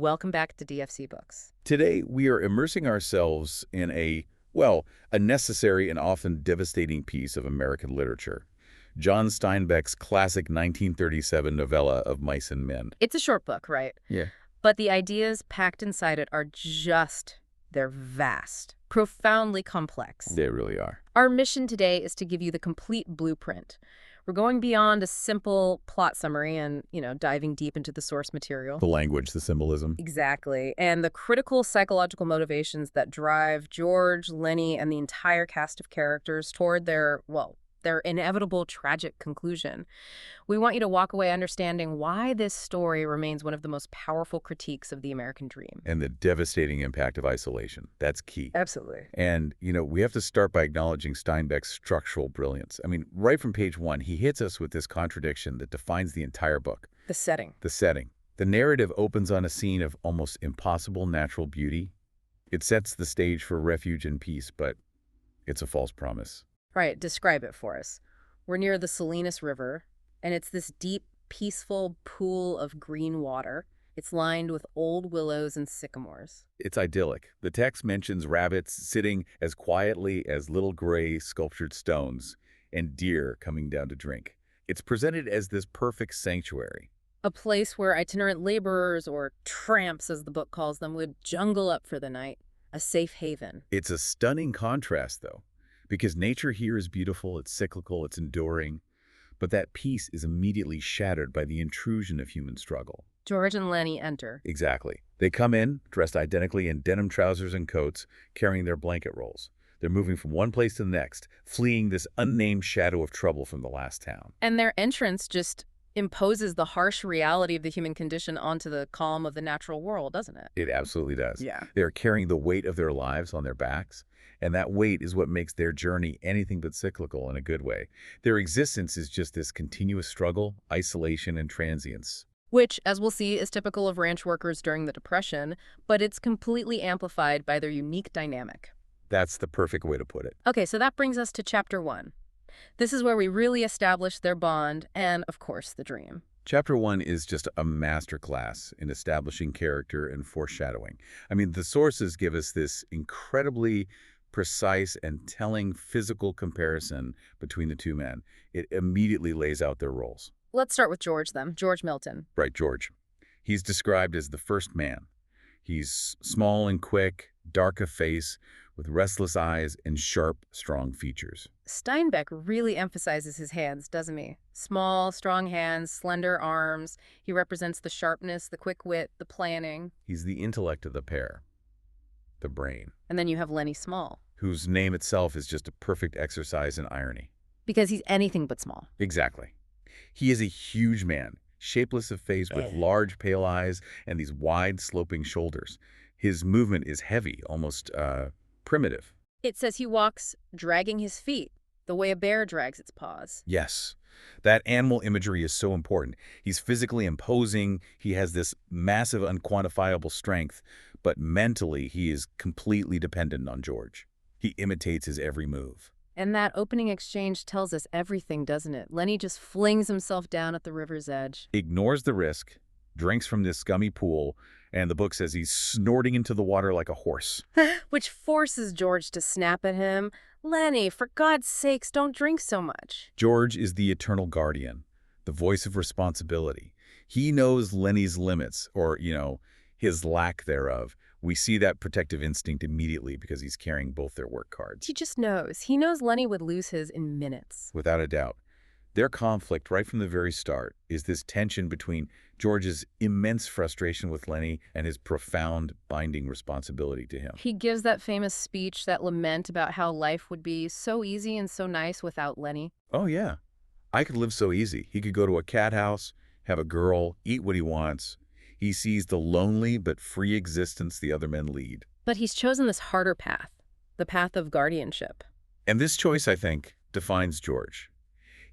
Welcome back to DFC Books. Today, we are immersing ourselves in a necessary and often devastating piece of American literature. John Steinbeck's classic 1937 novella of Mice and Men. It's a short book, right? Yeah. But the ideas packed inside it are they're vast, profoundly complex. They really are. Our mission today is to give you the complete blueprint. We're going beyond a simple plot summary and, diving deep into the source material. The language, the symbolism. Exactly. And the critical psychological motivations that drive George, Lenny, and the entire cast of characters toward their inevitable tragic conclusion. We want you to walk away understanding why this story remains one of the most powerful critiques of the American dream. And the devastating impact of isolation. That's key. Absolutely. And, we have to start by acknowledging Steinbeck's structural brilliance. I mean, right from page 1, he hits us with this contradiction that defines the entire book. The setting. The setting. The narrative opens on a scene of almost impossible natural beauty. It sets the stage for refuge and peace, but it's a false promise. Right, describe it for us. We're near the Salinas River, and it's this deep, peaceful pool of green water. It's lined with old willows and sycamores. It's idyllic. The text mentions rabbits sitting as quietly as little gray sculptured stones and deer coming down to drink. It's presented as this perfect sanctuary. A place where itinerant laborers, or tramps as the book calls them, would jungle up for the night. A safe haven. It's a stunning contrast, though, because nature here is beautiful, it's cyclical, it's enduring, but that peace is immediately shattered by the intrusion of human struggle. George and Lenny enter. Exactly. They come in, dressed identically in denim trousers and coats, carrying their blanket rolls. They're moving from one place to the next, fleeing this unnamed shadow of trouble from the last town. And their entrance just imposes the harsh reality of the human condition onto the calm of the natural world, doesn't it? It absolutely does. Yeah. They're carrying the weight of their lives on their backs, and that weight is what makes their journey anything but cyclical in a good way. Their existence is just this continuous struggle, isolation, and transience. Which, as we'll see, is typical of ranch workers during the Depression, but it's completely amplified by their unique dynamic. That's the perfect way to put it. Okay, so that brings us to Chapter 1. This is where we really establish their bond and, of course, the dream. Chapter 1 is just a masterclass in establishing character and foreshadowing. I mean, the sources give us this incredibly precise and telling physical comparison between the two men. It immediately lays out their roles. Let's start with George, then. George Milton. Right, George. He's described as the first man. He's small and quick, dark of face, with restless eyes and sharp, strong features. Steinbeck really emphasizes his hands, doesn't he? Small, strong hands, slender arms. He represents the sharpness, the quick wit, the planning. He's the intellect of the pair, the brain. And then you have Lenny Small. Whose name itself is just a perfect exercise in irony. Because he's anything but small. Exactly. He is a huge man, shapeless of face with large pale eyes and these wide sloping shoulders. His movement is heavy, almost primitive. It says he walks dragging his feet, the way a bear drags its paws. Yes. That animal imagery is so important. He's physically imposing, he has this massive unquantifiable strength, but mentally he is completely dependent on George. He imitates his every move. And that opening exchange tells us everything, doesn't it? Lenny just flings himself down at the river's edge. Ignores the risk, drinks from this scummy pool, and the book says he's snorting into the water like a horse. Which forces George to snap at him. Lenny, for God's sakes, don't drink so much. George is the eternal guardian, the voice of responsibility. He knows Lenny's limits, or, his lack thereof. We see that protective instinct immediately because he's carrying both their work cards. He just knows. He knows Lenny would lose his in minutes. Without a doubt. Their conflict right from the very start is this tension between George's immense frustration with Lenny and his profound binding responsibility to him. He gives that famous speech, that lament about how life would be so easy and so nice without Lenny. Oh, yeah. I could live so easy. He could go to a cat house, have a girl, eat what he wants. He sees the lonely but free existence the other men lead. But he's chosen this harder path, the path of guardianship. And this choice, I think, defines George.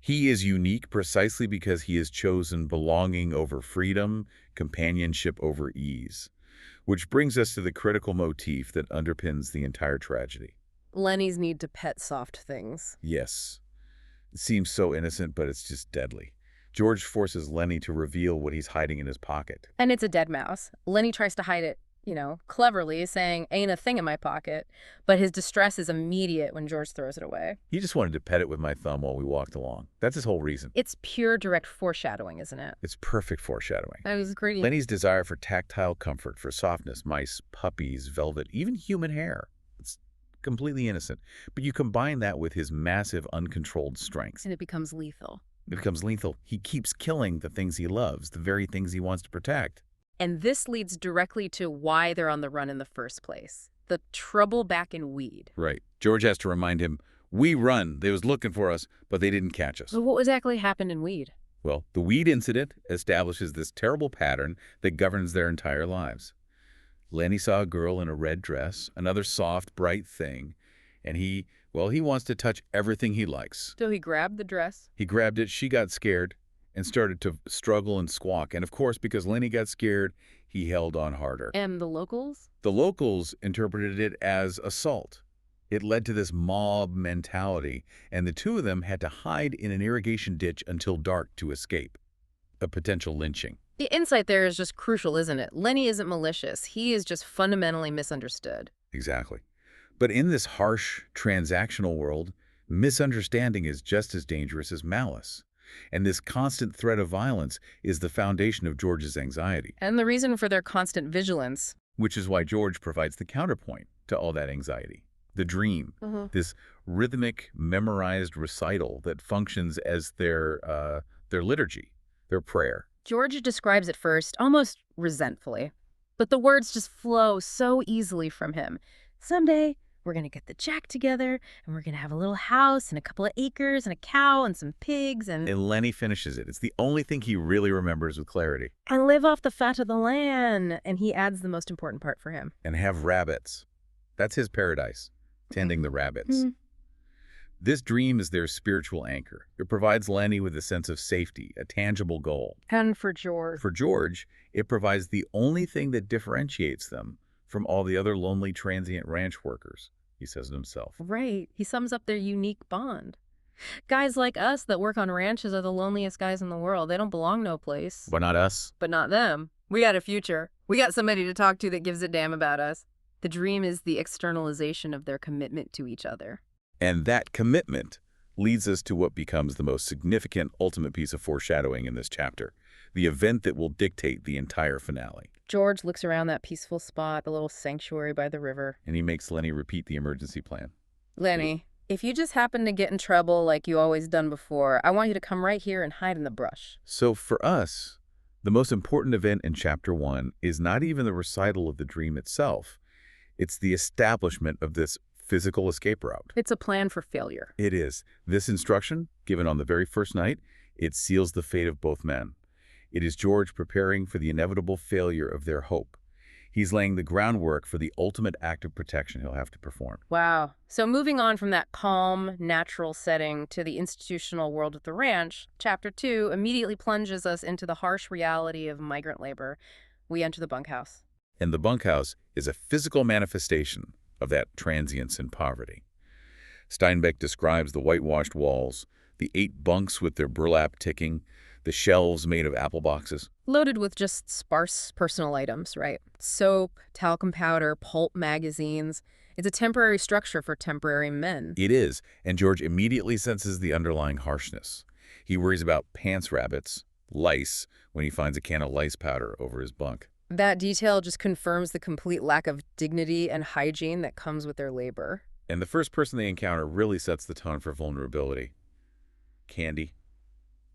He is unique precisely because he has chosen belonging over freedom, companionship over ease. Which brings us to the critical motif that underpins the entire tragedy. Lenny's need to pet soft things. Yes. It seems so innocent, but it's just deadly. George forces Lenny to reveal what he's hiding in his pocket. And it's a dead mouse. Lenny tries to hide it, cleverly, saying, ain't a thing in my pocket. But his distress is immediate when George throws it away. He just wanted to pet it with my thumb while we walked along. That's his whole reason. It's pure direct foreshadowing, isn't it? It's perfect foreshadowing. That was great. Lenny's desire for tactile comfort, for softness, mice, puppies, velvet, even human hair. It's completely innocent. But you combine that with his massive, uncontrolled strength. And it becomes lethal. It becomes lethal. He keeps killing the things he loves, the very things he wants to protect. And this leads directly to why they're on the run in the first place. The trouble back in Weed. Right. George has to remind him, we run. They was looking for us, but they didn't catch us. But what exactly happened in Weed? Well, the Weed incident establishes this terrible pattern that governs their entire lives. Lenny saw a girl in a red dress, another soft, bright thing, and he wants to touch everything he likes. So he grabbed the dress. He grabbed it, she got scared, and started to struggle and squawk. And of course, because Lenny got scared, he held on harder. And the locals? The locals interpreted it as assault. It led to this mob mentality, and the two of them had to hide in an irrigation ditch until dark to escape. A potential lynching. The insight there is just crucial, isn't it? Lenny isn't malicious. He is just fundamentally misunderstood. Exactly. But in this harsh, transactional world, misunderstanding is just as dangerous as malice. And this constant threat of violence is the foundation of George's anxiety. And the reason for their constant vigilance. Which is why George provides the counterpoint to all that anxiety. The dream, this rhythmic, memorized recital that functions as their liturgy, their prayer. George describes it first, almost resentfully. But the words just flow so easily from him. Someday, we're going to get the jack together, and we're going to have a little house and a couple of acres and a cow and some pigs and Lenny finishes it. It's the only thing he really remembers with clarity. And live off the fat of the land. And he adds the most important part for him. And have rabbits. That's his paradise, tending the rabbits. This dream is their spiritual anchor. It provides Lenny with a sense of safety, a tangible goal. And for George. For George, it provides the only thing that differentiates them from all the other lonely transient ranch workers, he says to himself. Right. He sums up their unique bond. Guys like us that work on ranches are the loneliest guys in the world. They don't belong no place. But not us. But not them. We got a future. We got somebody to talk to that gives a damn about us. The dream is the externalization of their commitment to each other. And that commitment leads us to what becomes the most significant ultimate piece of foreshadowing in this chapter, the event that will dictate the entire finale. George looks around that peaceful spot, the little sanctuary by the river. And he makes Lenny repeat the emergency plan. Lenny, if you just happen to get in trouble like you always done before, I want you to come right here and hide in the brush. So for us, the most important event in Chapter 1 is not even the recital of the dream itself. It's the establishment of this physical escape route. It's a plan for failure. It is. This instruction, given on the very first night, it seals the fate of both men. It is George preparing for the inevitable failure of their hope. He's laying the groundwork for the ultimate act of protection he'll have to perform. Wow. So moving on from that calm, natural setting to the institutional world at the ranch, Chapter 2 immediately plunges us into the harsh reality of migrant labor. We enter the bunkhouse. And the bunkhouse is a physical manifestation of that transience and poverty. Steinbeck describes the whitewashed walls, the 8 bunks with their burlap ticking, the shelves made of apple boxes. Loaded with just sparse personal items, right? Soap, talcum powder, pulp magazines. It's a temporary structure for temporary men. It is, and George immediately senses the underlying harshness. He worries about pants rabbits, lice, when he finds a can of lice powder over his bunk. That detail just confirms the complete lack of dignity and hygiene that comes with their labor. And the first person they encounter really sets the tone for vulnerability. Candy,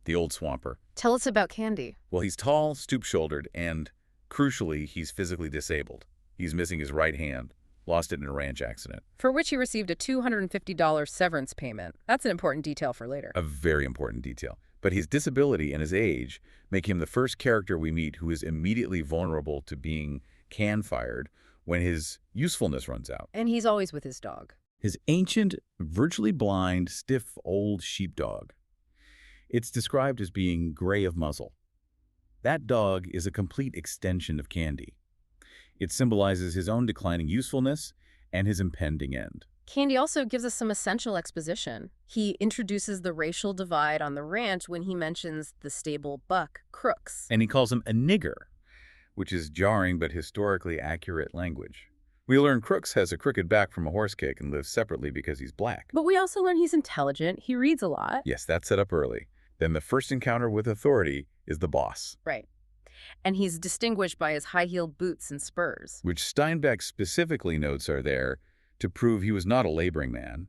the old swamper. Tell us about Candy. Well, he's tall, stoop-shouldered, and, crucially, he's physically disabled. He's missing his right hand, lost it in a ranch accident. For which he received a $250 severance payment. That's an important detail for later. A very important detail. But his disability and his age make him the first character we meet who is immediately vulnerable to being can-fired when his usefulness runs out. And he's always with his dog. His ancient, virtually blind, stiff old sheepdog. It's described as being gray of muzzle. That dog is a complete extension of Candy. It symbolizes his own declining usefulness and his impending end. Candy also gives us some essential exposition. He introduces the racial divide on the ranch when he mentions the stable buck, Crooks. And he calls him a nigger, which is jarring but historically accurate language. We learn Crooks has a crooked back from a horse kick and lives separately because he's black. But we also learn he's intelligent, he reads a lot. Yes, that's set up early. Then the first encounter with authority is the boss, Right. And he's distinguished by his high-heeled boots and spurs. which Steinbeck specifically notes are there to prove he was not a laboring man.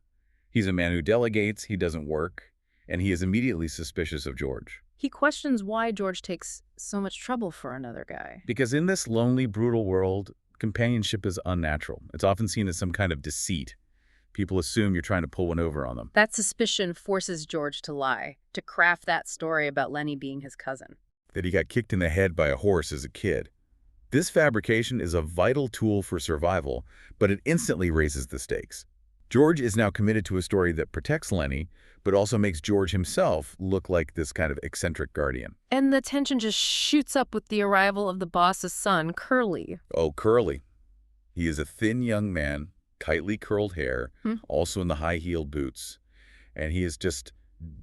He's a man who delegates, he doesn't work, and he is immediately suspicious of George. He questions why George takes so much trouble for another guy. Because in this lonely, brutal world, companionship is unnatural. It's often seen as some kind of deceit. People assume you're trying to pull one over on them. That suspicion forces George to lie, to craft that story about Lenny being his cousin. That he got kicked in the head by a horse as a kid. This fabrication is a vital tool for survival, but it instantly raises the stakes. George is now committed to a story that protects Lenny, but also makes George himself look like this kind of eccentric guardian. And the tension just shoots up with the arrival of the boss's son, Curly. Oh, Curly. He is a thin young man, tightly curled hair, also in the high-heeled boots, and he is just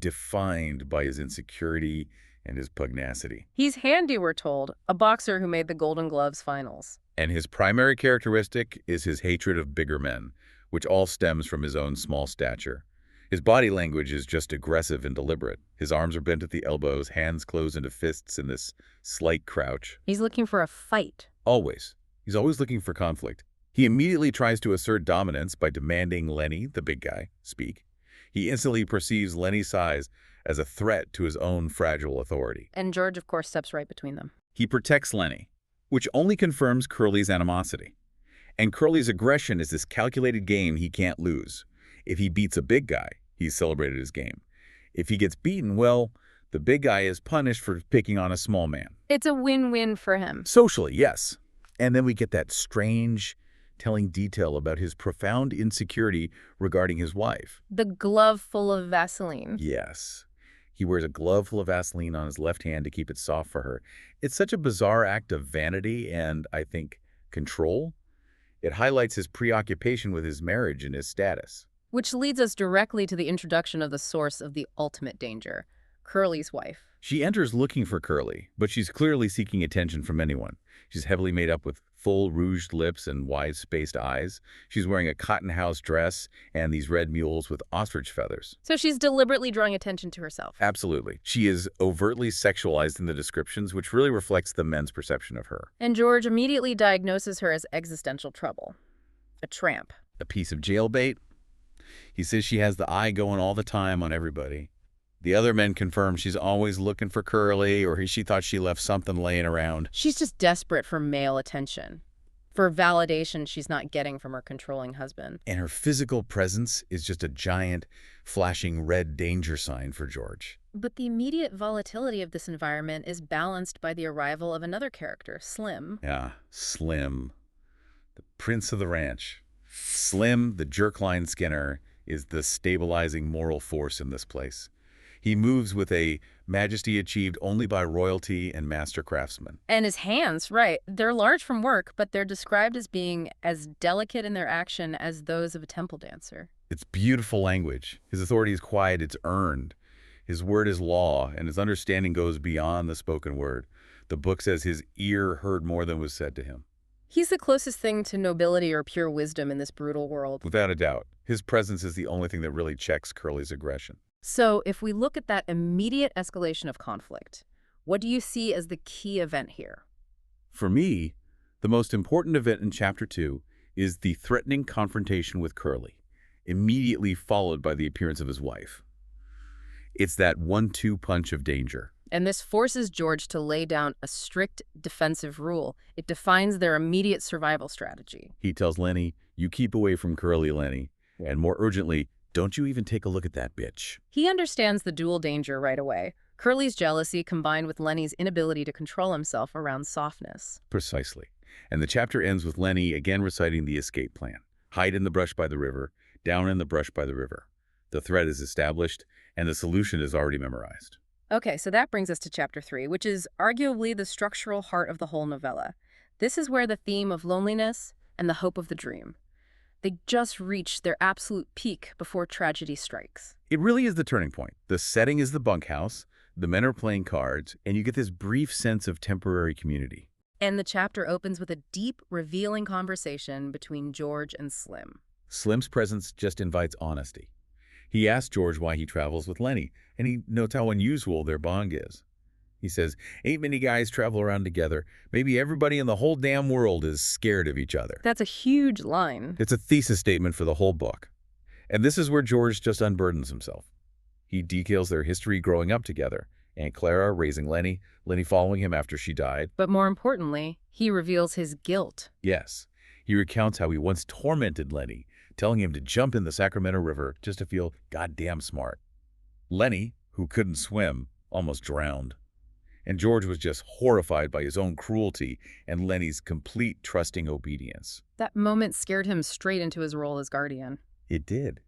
defined by his insecurity and his pugnacity. He's handy, we're told, a boxer who made the Golden Gloves finals. And his primary characteristic is his hatred of bigger men, which all stems from his own small stature. His body language is just aggressive and deliberate. His arms are bent at the elbows, hands close into fists in this slight crouch. He's looking for a fight. Always. He's always looking for conflict. He immediately tries to assert dominance by demanding Lenny, the big guy, speak. He instantly perceives Lenny's size as a threat to his own fragile authority. And George, of course, steps right between them. He protects Lenny, which only confirms Curly's animosity. And Curly's aggression is this calculated game he can't lose. If he beats a big guy, he's celebrated his game. If he gets beaten, well, the big guy is punished for picking on a small man. It's a win-win for him. Socially, yes. And then we get that strange, telling detail about his profound insecurity regarding his wife. The glove full of Vaseline. Yes. He wears a glove full of Vaseline on his left hand to keep it soft for her. It's such a bizarre act of vanity and, I think, control. It highlights his preoccupation with his marriage and his status. Which leads us directly to the introduction of the source of the ultimate danger, Curly's wife. She enters looking for Curly, but she's clearly seeking attention from anyone. She's heavily made up with full rouged lips and wide-spaced eyes. She's wearing a cotton house dress and these red mules with ostrich feathers. So she's deliberately drawing attention to herself. Absolutely. She is overtly sexualized in the descriptions, which really reflects the men's perception of her. And George immediately diagnoses her as existential trouble. A tramp. A piece of jailbait. He says she has the eye going all the time on everybody. The other men confirm she's always looking for Curly, or she thought she left something laying around. She's just desperate for male attention, for validation she's not getting from her controlling husband. And her physical presence is just a giant, flashing red danger sign for George. But the immediate volatility of this environment is balanced by the arrival of another character, Slim. Yeah, Slim, the prince of the ranch. Slim, the jerk-line Skinner, is the stabilizing moral force in this place. He moves with a majesty achieved only by royalty and master craftsmen. And his hands, right, they're large from work, but they're described as being as delicate in their action as those of a temple dancer. It's beautiful language. His authority is quiet, it's earned. His word is law, and his understanding goes beyond the spoken word. The book says his ear heard more than was said to him. He's the closest thing to nobility or pure wisdom in this brutal world. Without a doubt, his presence is the only thing that really checks Curly's aggression. So if we look at that immediate escalation of conflict, what do you see as the key event here? For me, the most important event in Chapter 2 is the threatening confrontation with Curly, immediately followed by the appearance of his wife. It's that 1-2 punch of danger. And this forces George to lay down a strict defensive rule. It defines their immediate survival strategy. He tells Lenny, "You keep away from Curly, Lenny," and more urgently, "Don't you even take a look at that bitch." He understands the dual danger right away. Curly's jealousy combined with Lenny's inability to control himself around softness. Precisely. And the chapter ends with Lenny again reciting the escape plan. Hide in the brush by the river, down in the brush by the river. The threat is established, and the solution is already memorized. Okay, so that brings us to Chapter 3, which is arguably the structural heart of the whole novella. This is where the theme of loneliness and the hope of the dream, They just reach their absolute peak before tragedy strikes. It really is the turning point. The setting is the bunkhouse, the men are playing cards, and you get this brief sense of temporary community. And the chapter opens with a deep, revealing conversation between George and Slim. Slim's presence just invites honesty. He asks George why he travels with Lenny, and he notes how unusual their bond is. He says, ain't many guys travel around together. Maybe everybody in the whole damn world is scared of each other. That's a huge line. It's a thesis statement for the whole book. And this is where George just unburdens himself. He details their history growing up together. Aunt Clara raising Lenny, Lenny following him after she died. But more importantly, he reveals his guilt. Yes, he recounts how he once tormented Lenny, telling him to jump in the Sacramento River just to feel goddamn smart. Lenny, who couldn't swim, almost drowned. And George was just horrified by his own cruelty and Lenny's complete trusting obedience. That moment scared him straight into his role as guardian. It did.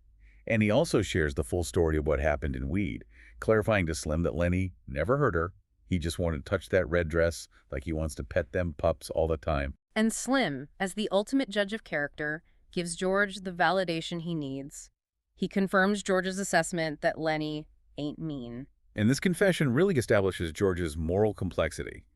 And he also shares the full story of what happened in Weed, clarifying to Slim that Lenny never hurt her. He just wanted to touch that red dress like he wants to pet them pups all the time. And Slim, as the ultimate judge of character, gives George the validation he needs. He confirms George's assessment that Lenny ain't mean. And this confession really establishes George's moral complexity.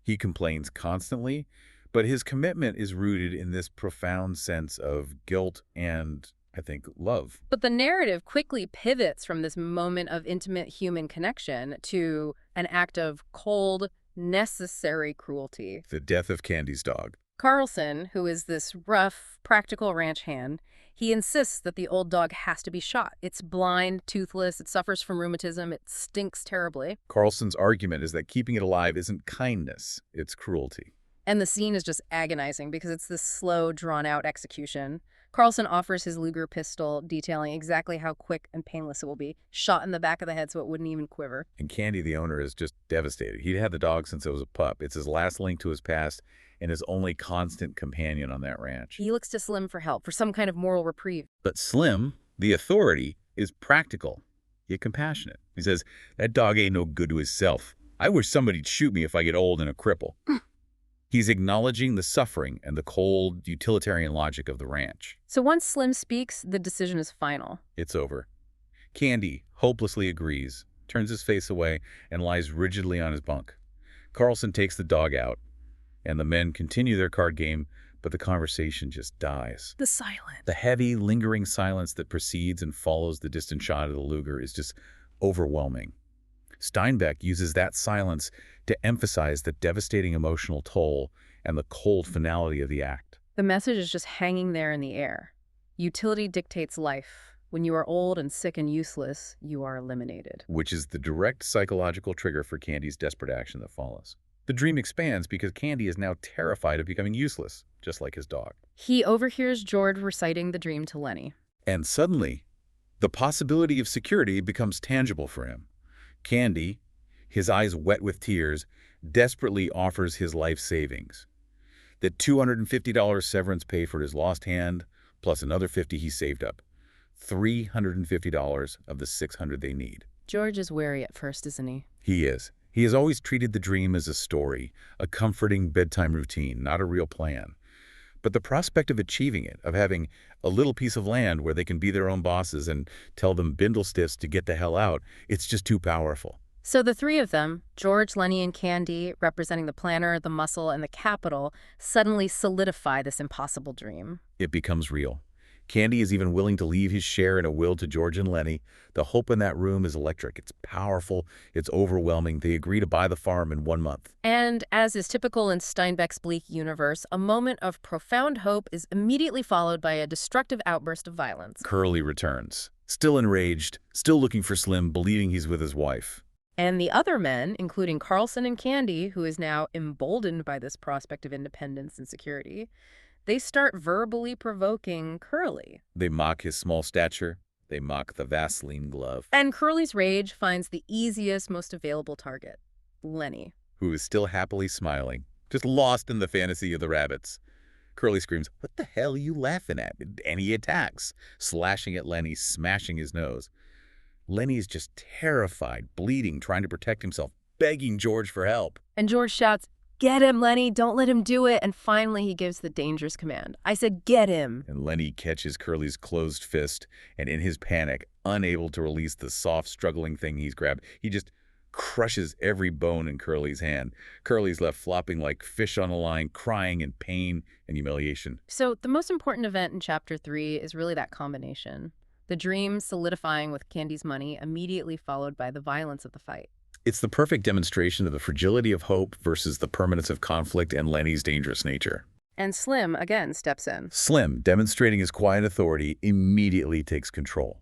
He complains constantly, but his commitment is rooted in this profound sense of guilt and, I think, love. But the narrative quickly pivots from this moment of intimate human connection to an act of cold, necessary cruelty. The death of Candy's dog. Carlson, who is this rough, practical ranch hand, he insists that the old dog has to be shot. It's blind, toothless, it suffers from rheumatism, it stinks terribly. Carlson's argument is that keeping it alive isn't kindness, it's cruelty. And the scene is just agonizing because it's this slow, drawn-out execution. Carlson offers his Luger pistol, detailing exactly how quick and painless it will be, shot in the back of the head so it wouldn't even quiver. And Candy, the owner, is just devastated. He'd had the dog since it was a pup. It's his last link to his past and his only constant companion on that ranch. He looks to Slim for help, for some kind of moral reprieve. But Slim, the authority, is practical, yet compassionate. He says, that dog ain't no good to himself. I wish somebody'd shoot me if I get old and a cripple. He's acknowledging the suffering and the cold, utilitarian logic of the ranch. So once Slim speaks, the decision is final. It's over. Candy hopelessly agrees, turns his face away, and lies rigidly on his bunk. Carlson takes the dog out, and the men continue their card game, but the conversation just dies. The silence. The heavy, lingering silence that precedes and follows the distant shot of the Luger is just overwhelming. Steinbeck uses that silence to emphasize the devastating emotional toll and the cold finality of the act. The message is just hanging there in the air. Utility dictates life. When you are old and sick and useless, you are eliminated. Which is the direct psychological trigger for Candy's desperate action that follows. The dream expands because Candy is now terrified of becoming useless, just like his dog. He overhears George reciting the dream to Lenny. And suddenly, the possibility of security becomes tangible for him. Candy, his eyes wet with tears, desperately offers his life savings. The $250 severance pay for his lost hand, plus another $50 he saved up. $350 of the $600 they need. George is wary at first, isn't he? He is. He has always treated the dream as a story, a comforting bedtime routine, not a real plan. But the prospect of achieving it, of having a little piece of land where they can be their own bosses and tell them bindlestiffs to get the hell out, it's just too powerful. So the three of them, George, Lenny, and Candy, representing the planner, the muscle, and the capital, suddenly solidify this impossible dream. It becomes real. Candy is even willing to leave his share in a will to George and Lenny. The hope in that room is electric. It's powerful. It's overwhelming. They agree to buy the farm in 1 month. And as is typical in Steinbeck's bleak universe, a moment of profound hope is immediately followed by a destructive outburst of violence. Curly returns, still enraged, still looking for Slim, believing he's with his wife. And the other men, including Carlson and Candy, who is now emboldened by this prospect of independence and security, they start verbally provoking Curly. They mock his small stature. They mock the Vaseline glove. And Curly's rage finds the easiest, most available target, Lenny, who is still happily smiling, just lost in the fantasy of the rabbits. Curly screams, "What the hell are you laughing at?" And he attacks, slashing at Lenny, smashing his nose. Lenny is just terrified, bleeding, trying to protect himself, begging George for help. And George shouts, "Get him, Lenny, don't let him do it." And finally, he gives the dangerous command. I said, "Get him." And Lenny catches Curly's closed fist, and in his panic, unable to release the soft, struggling thing he's grabbed, he just crushes every bone in Curly's hand. Curly's left flopping like fish on a line, crying in pain and humiliation. So the most important event in Chapter 3 is really that combination. The dream solidifying with Candy's money, immediately followed by the violence of the fight. It's the perfect demonstration of the fragility of hope versus the permanence of conflict and Lenny's dangerous nature. And Slim, again, steps in. Slim, demonstrating his quiet authority, immediately takes control.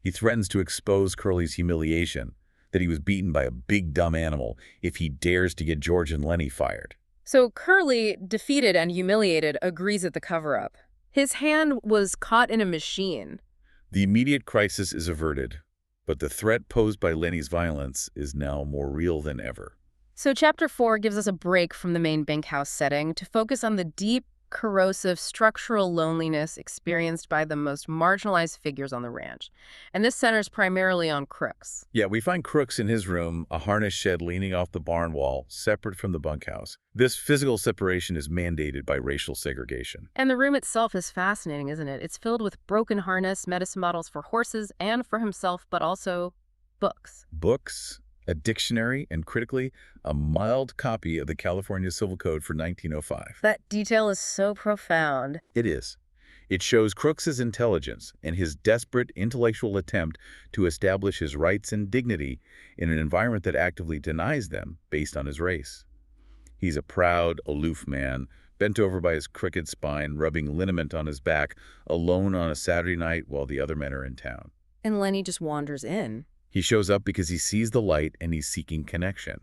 He threatens to expose Curly's humiliation, that he was beaten by a big dumb animal, if he dares to get George and Lenny fired. So Curly, defeated and humiliated, agrees at the cover-up. His hand was caught in a machine. The immediate crisis is averted, but the threat posed by Lenny's violence is now more real than ever. So Chapter 4 gives us a break from the main bunkhouse setting to focus on the deep, corrosive, structural loneliness experienced by the most marginalized figures on the ranch. And this centers primarily on Crooks. Yeah, we find Crooks in his room, a harness shed leaning off the barn wall, separate from the bunkhouse. This physical separation is mandated by racial segregation. And the room itself is fascinating, isn't it? It's filled with broken harness, medicine bottles for horses and for himself, but also books. Books, a dictionary, and critically, a mild copy of the California Civil Code for 1905. That detail is so profound. It is. It shows Crooks's intelligence and his desperate intellectual attempt to establish his rights and dignity in an environment that actively denies them based on his race. He's a proud, aloof man, bent over by his crooked spine, rubbing liniment on his back, alone on a Saturday night while the other men are in town. And Lenny just wanders in. He shows up because he sees the light and he's seeking connection.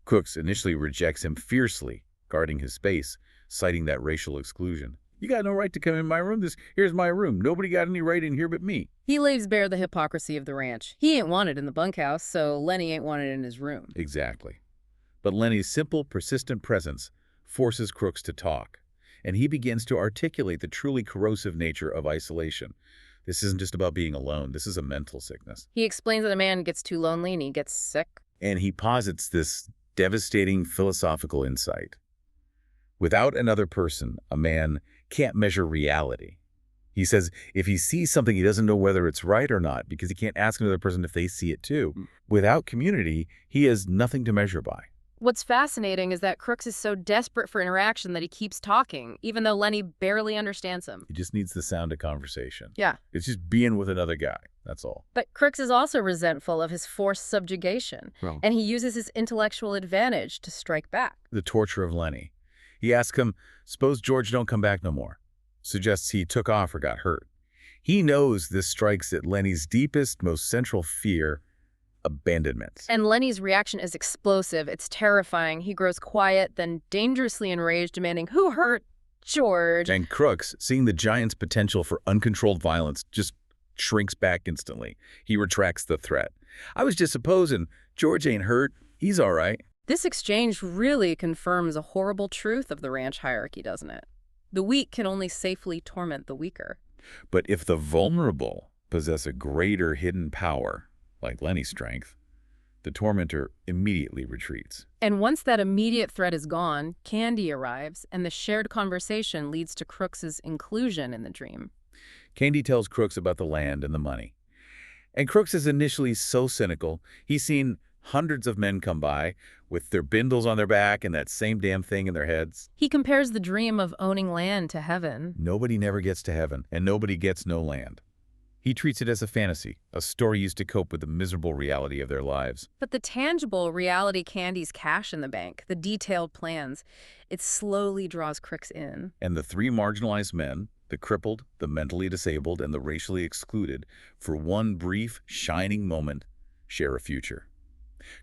Crooks initially rejects him fiercely, guarding his space, citing that racial exclusion. "You got no right to come in my room. Here's my room. Nobody got any right in here but me." He lays bare the hypocrisy of the ranch. He ain't wanted in the bunkhouse, so Lenny ain't wanted in his room. Exactly. But Lenny's simple, persistent presence forces Crooks to talk, and he begins to articulate the truly corrosive nature of isolation. This isn't just about being alone. This is a mental sickness. He explains that a man gets too lonely and he gets sick. And he posits this devastating philosophical insight. Without another person, a man can't measure reality. He says if he sees something, he doesn't know whether it's right or not because he can't ask another person if they see it too. Without community, he has nothing to measure by. What's fascinating is that Crooks is so desperate for interaction that he keeps talking, even though Lenny barely understands him. He just needs the sound of conversation. Yeah. It's just being with another guy. That's all. But Crooks is also resentful of his forced subjugation, and he uses his intellectual advantage to strike back. The torture of Lenny. He asks him, suppose George don't come back no more. Suggests he took off or got hurt. He knows this strikes at Lenny's deepest, most central fear, abandonment. And Lenny's reaction is explosive. It's terrifying. He grows quiet, then dangerously enraged, demanding, "Who hurt George?" And Crooks, seeing the giant's potential for uncontrolled violence, just shrinks back instantly. He retracts the threat. "I was just supposing. George ain't hurt. He's all right." This exchange really confirms a horrible truth of the ranch hierarchy, doesn't it? The weak can only safely torment the weaker. But if the vulnerable possess a greater hidden power, like Lenny's strength, the tormentor immediately retreats. And once that immediate threat is gone, Candy arrives, and the shared conversation leads to Crooks's inclusion in the dream. Candy tells Crooks about the land and the money. And Crooks is initially so cynical. He's seen hundreds of men come by with their bindles on their back and that same damn thing in their heads. He compares the dream of owning land to heaven. Nobody never gets to heaven, and nobody gets no land. He treats it as a fantasy, a story used to cope with the miserable reality of their lives. But the tangible reality Candy's cash in the bank, the detailed plans, it slowly draws Crooks in. And the three marginalized men, the crippled, the mentally disabled, and the racially excluded, for one brief, shining moment, share a future.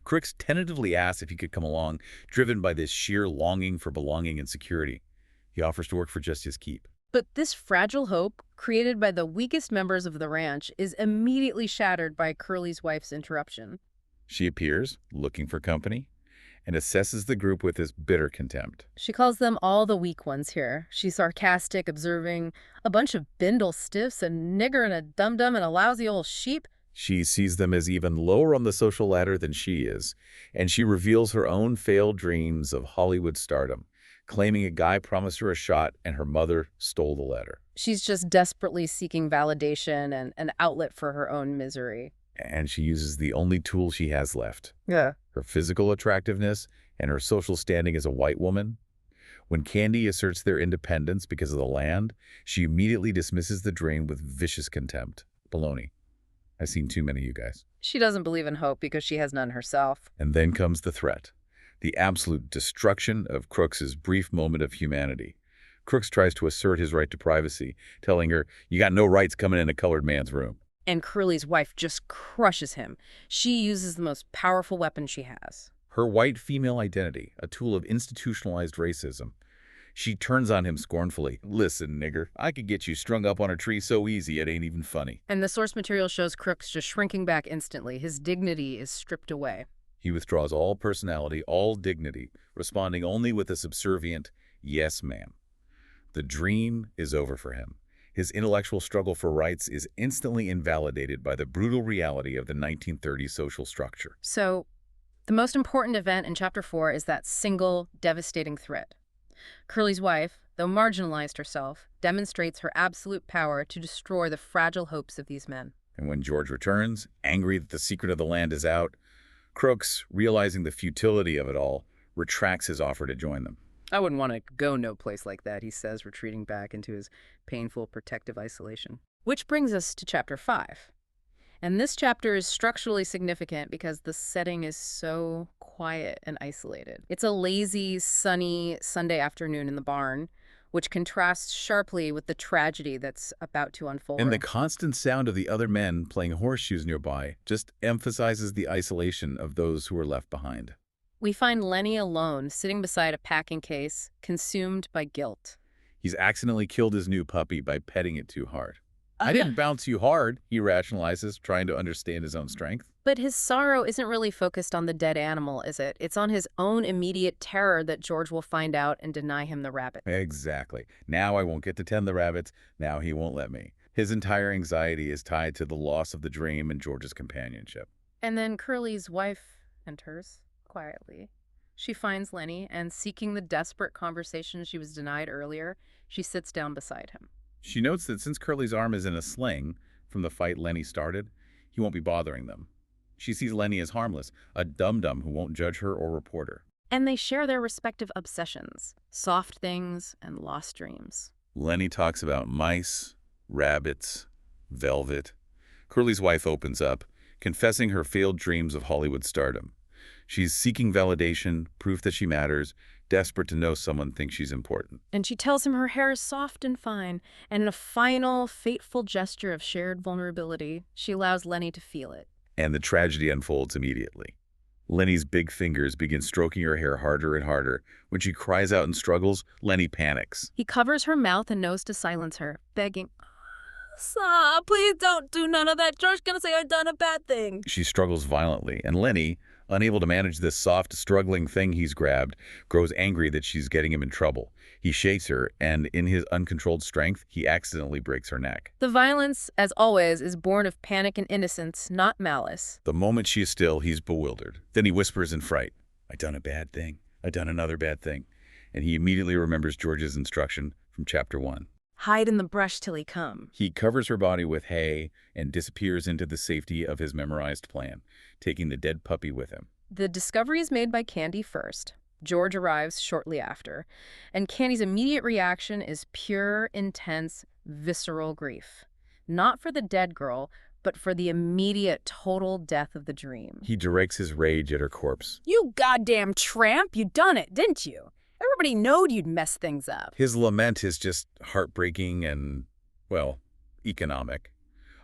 Crooks tentatively asks if he could come along, driven by this sheer longing for belonging and security. He offers to work for just his keep. But this fragile hope, created by the weakest members of the ranch, is immediately shattered by Curly's wife's interruption. She appears, looking for company, and assesses the group with this bitter contempt. She calls them all the weak ones here. She's sarcastic, observing, "A bunch of bindle stiffs, a nigger and a dum-dum and a lousy old sheep. She sees them as even lower on the social ladder than she is, and she reveals her own failed dreams of Hollywood stardom, claiming a guy promised her a shot and her mother stole the letter. She's just desperately seeking validation and an outlet for her own misery. And she uses the only tool she has left, Yeah. her physical attractiveness and her social standing as a white woman. When Candy asserts their independence because of the land, she immediately dismisses the dream with vicious contempt. Baloney. I've seen too many, you guys. She doesn't believe in hope because she has none herself. And then comes the threat. The absolute destruction of Crooks's brief moment of humanity. Crooks tries to assert his right to privacy, telling her, "You got no rights coming in a colored man's room." And Curly's wife just crushes him. She uses the most powerful weapon she has. Her white female identity, a tool of institutionalized racism. She turns on him scornfully. "Listen, nigger, I could get you strung up on a tree so easy it ain't even funny." And the source material shows Crooks just shrinking back instantly. His dignity is stripped away. He withdraws all personality, all dignity, responding only with a subservient, "Yes, ma'am." The dream is over for him. His intellectual struggle for rights is instantly invalidated by the brutal reality of the 1930s social structure. So, the most important event in Chapter 4 is that single, devastating threat. Curly's wife, though marginalized herself, demonstrates her absolute power to destroy the fragile hopes of these men. And when George returns, angry that the secret of the land is out, Crooks, realizing the futility of it all, retracts his offer to join them. I wouldn't want to go no place like that, he says, retreating back into his painful protective isolation. Which brings us to Chapter 5. And this chapter is structurally significant because the setting is so quiet and isolated. It's a lazy, sunny Sunday afternoon in the barn, which contrasts sharply with the tragedy that's about to unfold. And the constant sound of the other men playing horseshoes nearby just emphasizes the isolation of those who are left behind. We find Lenny alone, sitting beside a packing case, consumed by guilt. He's accidentally killed his new puppy by petting it too hard. "I didn't bounce you hard," he rationalizes, trying to understand his own strength. But his sorrow isn't really focused on the dead animal, is it? It's on his own immediate terror that George will find out and deny him the rabbit. Exactly. Now I won't get to tend the rabbits. Now he won't let me. His entire anxiety is tied to the loss of the dream and George's companionship. And then Curly's wife enters quietly. She finds Lenny, and seeking the desperate conversation she was denied earlier, she sits down beside him. She notes that since Curly's arm is in a sling from the fight Lenny started, he won't be bothering them. She sees Lenny as harmless, a dum-dum who won't judge her or report her. And they share their respective obsessions, soft things and lost dreams. Lenny talks about mice, rabbits, velvet. Curly's wife opens up, confessing her failed dreams of Hollywood stardom. She's seeking validation, proof that she matters, desperate to know someone thinks she's important. And she tells him her hair is soft and fine, and in a final, fateful gesture of shared vulnerability, she allows Lenny to feel it. And the tragedy unfolds immediately. Lenny's big fingers begin stroking her hair harder and harder. When she cries out and struggles, Lenny panics. He covers her mouth and nose to silence her, begging, "Stop, please don't do none of that. George's gonna say I've done a bad thing." She struggles violently, and Lenny, unable to manage this soft, struggling thing he's grabbed, grows angry that she's getting him in trouble. He shakes her, and in his uncontrolled strength, he accidentally breaks her neck. The violence, as always, is born of panic and innocence, not malice. The moment she is still, he's bewildered. Then he whispers in fright, "I done a bad thing. I done another bad thing." And he immediately remembers George's instruction from Chapter 1. Hide in the brush till he come. He covers her body with hay and disappears into the safety of his memorized plan, taking the dead puppy with him. The discovery is made by Candy first. George arrives shortly after, and Candy's immediate reaction is pure, intense, visceral grief. Not for the dead girl, but for the immediate, total death of the dream. He directs his rage at her corpse. "You goddamn tramp! You done it, didn't you? Everybody knowed you'd mess things up." His lament is just heartbreaking and, well, economic.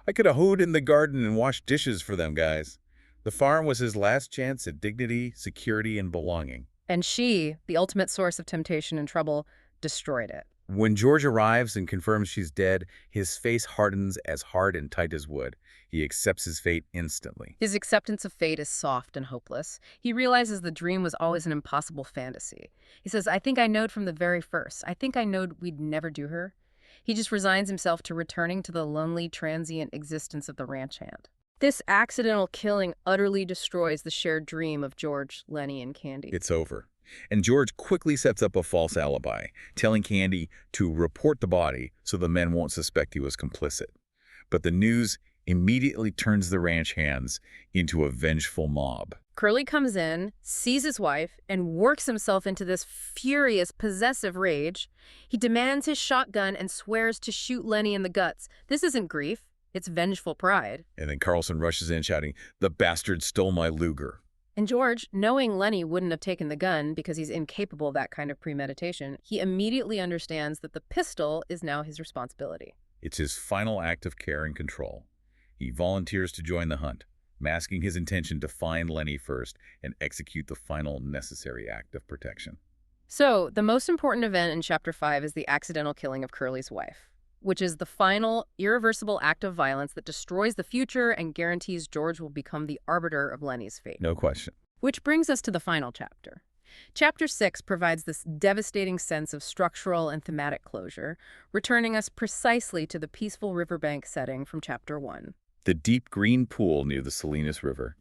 "I could have hoed in the garden and washed dishes for them guys." The farm was his last chance at dignity, security, and belonging. And she, the ultimate source of temptation and trouble, destroyed it. When George arrives and confirms she's dead, his face hardens as hard and tight as wood. He accepts his fate instantly. His acceptance of fate is soft and hopeless. He realizes the dream was always an impossible fantasy. He says, "I think I knowed from the very first. I think I knowed we'd never do her." He just resigns himself to returning to the lonely, transient existence of the ranch hand. This accidental killing utterly destroys the shared dream of George, Lenny, and Candy. It's over. And George quickly sets up a false alibi, telling Candy to report the body so the men won't suspect he was complicit. But the news immediately turns the ranch hands into a vengeful mob. Curly comes in, sees his wife, and works himself into this furious, possessive rage. He demands his shotgun and swears to shoot Lenny in the guts. This isn't grief, it's vengeful pride. And then Carlson rushes in shouting, "The bastard stole my Luger." And George, knowing Lenny wouldn't have taken the gun because he's incapable of that kind of premeditation, he immediately understands that the pistol is now his responsibility. It's his final act of care and control. He volunteers to join the hunt, masking his intention to find Lenny first and execute the final necessary act of protection. So, the most important event in Chapter 5 is the accidental killing of Curly's wife, which is the final, irreversible act of violence that destroys the future and guarantees George will become the arbiter of Lenny's fate. No question. Which brings us to the final chapter. Chapter 6 provides this devastating sense of structural and thematic closure, returning us precisely to the peaceful riverbank setting from Chapter 1. The deep green pool near the Salinas River.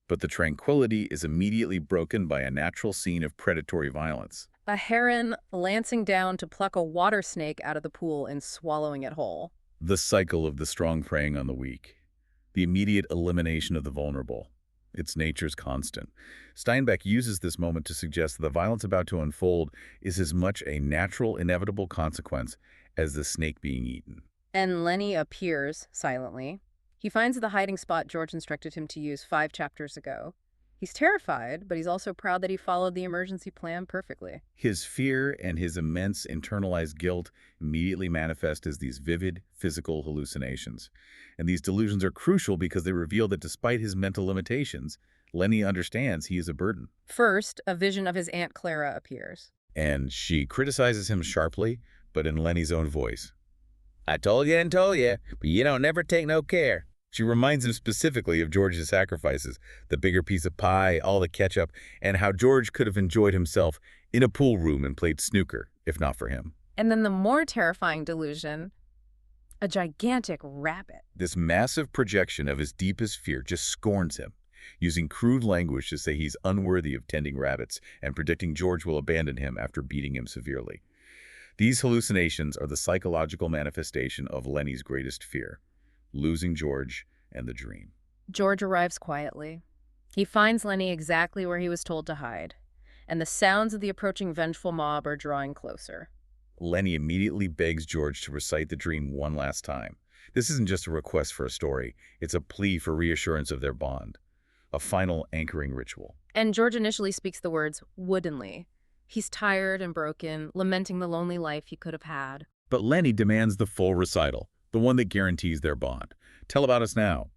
But the tranquility is immediately broken by a natural scene of predatory violence. A heron lancing down to pluck a water snake out of the pool and swallowing it whole. The cycle of the strong preying on the weak. The immediate elimination of the vulnerable. It's nature's constant. Steinbeck uses this moment to suggest that the violence about to unfold is as much a natural, inevitable consequence as the snake being eaten. And Lenny appears silently. He finds the hiding spot George instructed him to use 5 chapters ago. He's terrified, but he's also proud that he followed the emergency plan perfectly. His fear and his immense internalized guilt immediately manifest as these vivid, physical hallucinations. And these delusions are crucial because they reveal that despite his mental limitations, Lenny understands he is a burden. First, a vision of his Aunt Clara appears. And she criticizes him sharply, but in Lenny's own voice. "I told you and told you, but you don't never take no care." She reminds him specifically of George's sacrifices, the bigger piece of pie, all the ketchup, and how George could have enjoyed himself in a pool room and played snooker, if not for him. And then the more terrifying delusion, a gigantic rabbit. This massive projection of his deepest fear just scorns him, using crude language to say he's unworthy of tending rabbits and predicting George will abandon him after beating him severely. These hallucinations are the psychological manifestation of Lenny's greatest fear. Losing George and the dream. George arrives quietly. He finds Lenny exactly where he was told to hide, and the sounds of the approaching vengeful mob are drawing closer. Lenny immediately begs George to recite the dream one last time. This isn't just a request for a story, it's a plea for reassurance of their bond, a final anchoring ritual. And George initially speaks the words woodenly. He's tired and broken, lamenting the lonely life he could have had. But Lenny demands the full recital, the one that guarantees their bond. "Tell about us now."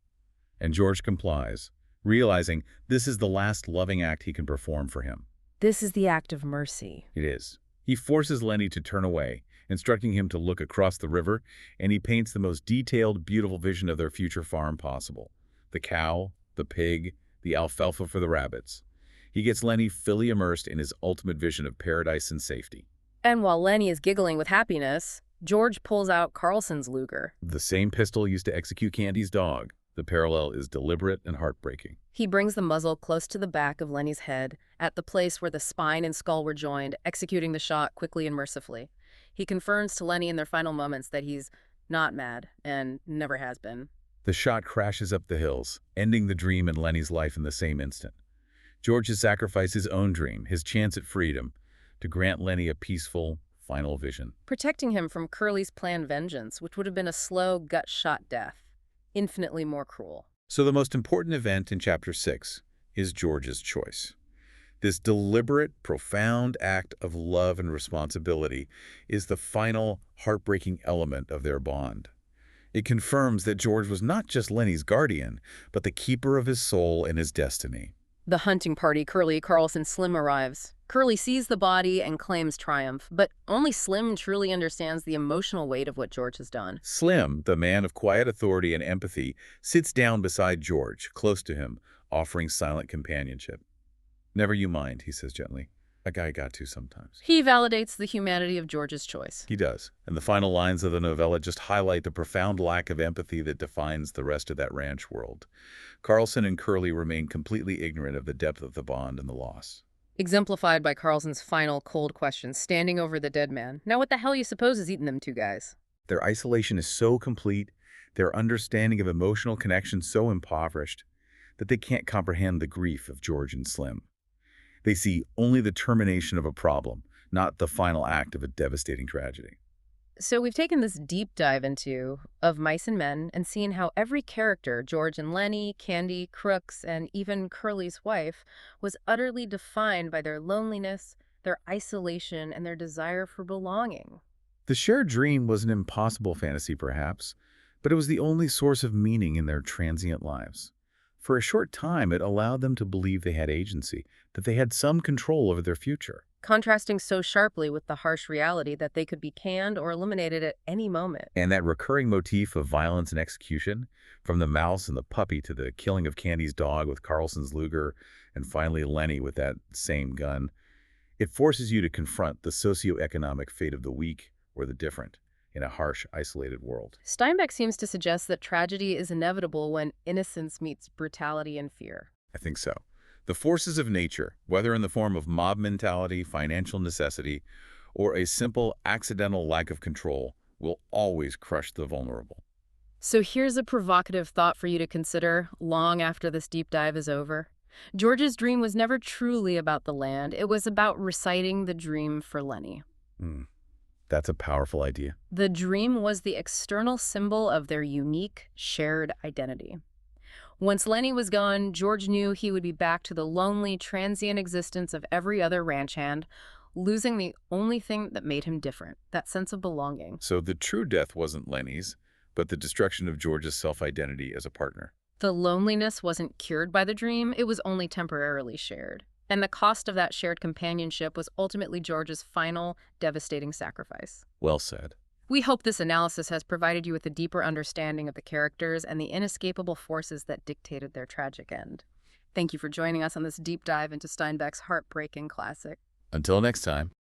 And George complies, realizing this is the last loving act he can perform for him. This is the act of mercy. It is. He forces Lenny to turn away, instructing him to look across the river, and he paints the most detailed, beautiful vision of their future farm possible. The cow, the pig, the alfalfa for the rabbits. He gets Lenny fully immersed in his ultimate vision of paradise and safety. And while Lenny is giggling with happiness, George pulls out Carlson's Luger. The same pistol used to execute Candy's dog. The parallel is deliberate and heartbreaking. He brings the muzzle close to the back of Lenny's head, at the place where the spine and skull were joined, executing the shot quickly and mercifully. He confirms to Lenny in their final moments that he's not mad, and never has been. The shot crashes up the hills, ending the dream in Lenny's life in the same instant. George has sacrificed his own dream, his chance at freedom, to grant Lenny a peaceful, final vision. Protecting him from Curly's planned vengeance, which would have been a slow, gut-shot death, infinitely more cruel. So the most important event in Chapter 6 is George's choice. This deliberate, profound act of love and responsibility is the final, heartbreaking element of their bond. It confirms that George was not just Lenny's guardian, but the keeper of his soul and his destiny. The hunting party, Curly, Carlson, Slim arrives. Curly sees the body and claims triumph, but only Slim truly understands the emotional weight of what George has done. Slim, the man of quiet authority and empathy, sits down beside George, close to him, offering silent companionship. "Never you mind," he says gently. A guy got to sometimes. He validates the humanity of George's choice. He does. And the final lines of the novella just highlight the profound lack of empathy that defines the rest of that ranch world. Carlson and Curly remain completely ignorant of the depth of the bond and the loss. Exemplified by Carlson's final cold question, standing over the dead man. Now what the hell you suppose is eating them two guys? Their isolation is so complete, their understanding of emotional connection so impoverished, that they can't comprehend the grief of George and Slim. They see only the termination of a problem, not the final act of a devastating tragedy. So we've taken this deep dive into Of Mice and Men and seen how every character, George and Lenny, Candy, Crooks, and even Curly's wife, was utterly defined by their loneliness, their isolation, and their desire for belonging. The shared dream was an impossible fantasy, perhaps, but it was the only source of meaning in their transient lives. For a short time, it allowed them to believe they had agency, that they had some control over their future. Contrasting so sharply with the harsh reality that they could be canned or eliminated at any moment. And that recurring motif of violence and execution, from the mouse and the puppy to the killing of Candy's dog with Carlson's Luger, and finally Lenny with that same gun, it forces you to confront the socioeconomic fate of the weak or the different in a harsh, isolated world. Steinbeck seems to suggest that tragedy is inevitable when innocence meets brutality and fear. I think so. The forces of nature, whether in the form of mob mentality, financial necessity, or a simple accidental lack of control, will always crush the vulnerable. So here's a provocative thought for you to consider long after this deep dive is over. George's dream was never truly about the land. It was about reciting the dream for Lenny. That's a powerful idea. The dream was the external symbol of their unique, shared identity. Once Lenny was gone, George knew he would be back to the lonely, transient existence of every other ranch hand, losing the only thing that made him different, that sense of belonging. So the true death wasn't Lenny's, but the destruction of George's self-identity as a partner. The loneliness wasn't cured by the dream, it was only temporarily shared. And the cost of that shared companionship was ultimately George's final, devastating sacrifice. Well said. We hope this analysis has provided you with a deeper understanding of the characters and the inescapable forces that dictated their tragic end. Thank you for joining us on this deep dive into Steinbeck's heartbreaking classic. Until next time.